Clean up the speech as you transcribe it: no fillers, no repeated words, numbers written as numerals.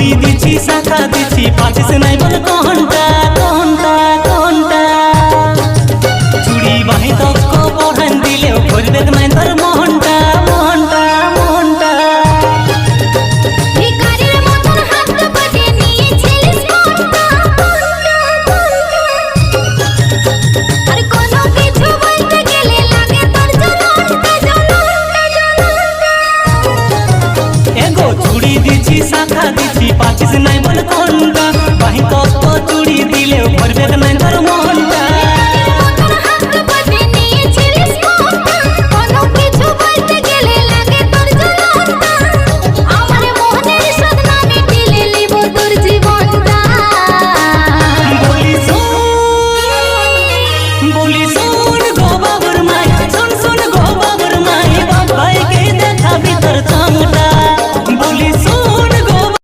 চুড়ি দিছি শাখা দিছি পাচিস নাই বল কোনটা কোনটা কোনটা চুড়ি বাহি তক পড়ান দিলেও করবে নাই তোর মনটা মনটা মনটা ভিখারির মতন হাত পাতে নিয়েছিলিস কোনটা আর কোনো কিছু বলতে গেলে লাগে তোর জলনটা জলনটা এগো চুড়ি দিছি শাখা দিছি পাচিস নাই বল কোনটা বাহি তক চুড়ি দিলেও